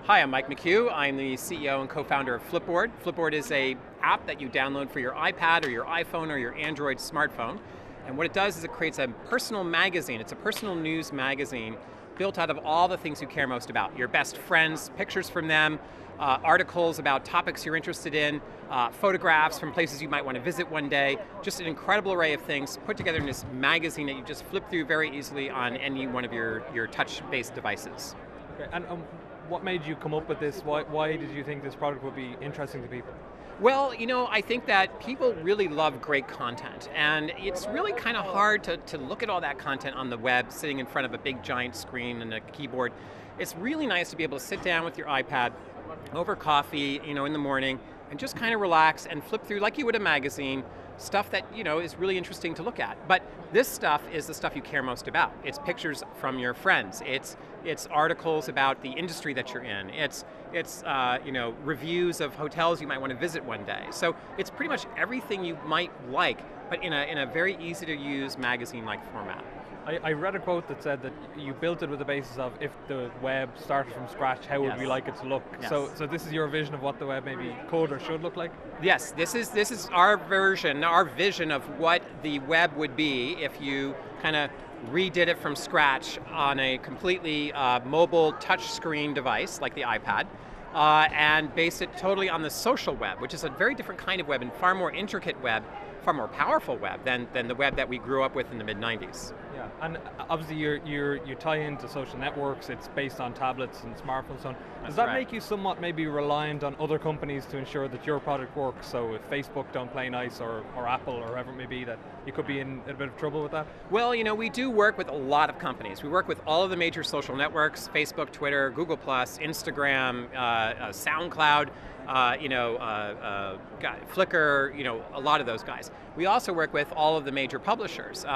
Hi, I'm Mike McCue. I'm the CEO and co-founder of Flipboard. Flipboard is an app that you download for your iPad or your iPhone or your Android smartphone. And what it does is it creates a personal magazine. It's a personal news magazine built out of all the things you care most about. Your best friends, pictures from them, articles about topics you're interested in, photographs from places you might want to visit one day. Just an incredible array of things put together in this magazine that you just flip through very easily on any one of your touch-based devices. Okay. And what made you come up with this? Why did you think this product would be interesting to people? Well, I think that people really love great content, and it's really kind of hard to look at all that content on the web sitting in front of a big giant screen and a keyboard. It's really nice to be able to sit down with your iPad over coffee, in the morning, and just kind of relax and flip through like you would a magazine, stuff that is really interesting to look at. But this stuff is the stuff you care most about. It's pictures from your friends. It's articles about the industry that you're in. It's reviews of hotels you might want to visit one day. So it's pretty much everything you might like, but in a very easy to use magazine-like format. I read a quote that said that you built it with the basis of if the web started from scratch, how would we like it to look? Yes. So this is your vision of what the web maybe could or should look like? Yes, this is our version, our vision of what the web would be if you kind of redid it from scratch on a completely mobile touchscreen device like the iPad, and based it totally on the social web, which is a very different kind of web and far more intricate web, far more powerful web than the web that we grew up with in the mid-90s. Yeah, and obviously you tie into social networks, it's based on tablets and smartphones and so on. Does that make you somewhat maybe reliant on other companies to ensure that your product works? So if Facebook don't play nice or Apple or whoever it may be, that you could be in a bit of trouble with that? Well, we do work with a lot of companies. We work with all of the major social networks, Facebook, Twitter, Google+, Instagram, SoundCloud, Flickr, a lot of those guys. We also work with all of the major publishers,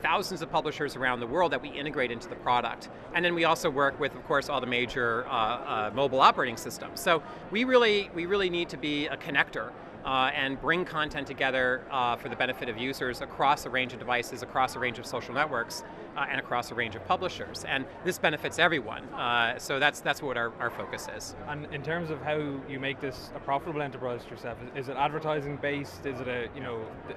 thousands of publishers around the world that we integrate into the product. And then we also work with, of course, all the major mobile operating systems. So we really need to be a connector and bring content together for the benefit of users across a range of devices, across a range of social networks, and across a range of publishers. And this benefits everyone. So that's what our focus is. And in terms of how you make this a profitable enterprise for yourself, is it advertising based? Is it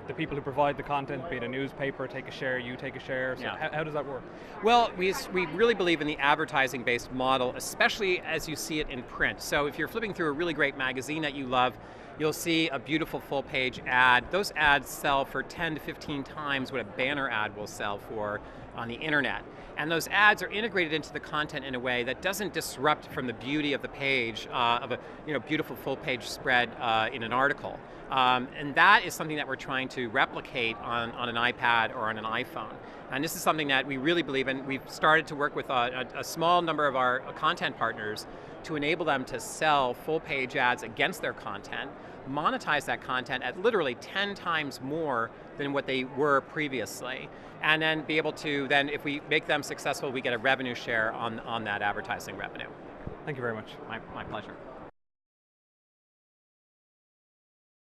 the people who provide the content, be it a newspaper, take a share, you take a share? So Yeah. how does that work? Well, we really believe in the advertising-based model, especially as you see it in print. So if you're flipping through a really great magazine that you love, you'll see a beautiful full-page ad. Those ads sell for 10 to 15 times what a banner ad will sell for on the internet. And those ads are integrated into the content in a way that doesn't disrupt from the beauty of the page, of a beautiful full-page spread in an article. And that is something that we're trying to replicate on an iPad or on an iPhone. And this is something that we really believe in. We've started to work with a small number of our content partners to enable them to sell full-page ads against their content, monetize that content at literally 10 times more than what they were previously, and then be able to, then if we make them successful, we get a revenue share on that advertising revenue. Thank you very much. My pleasure.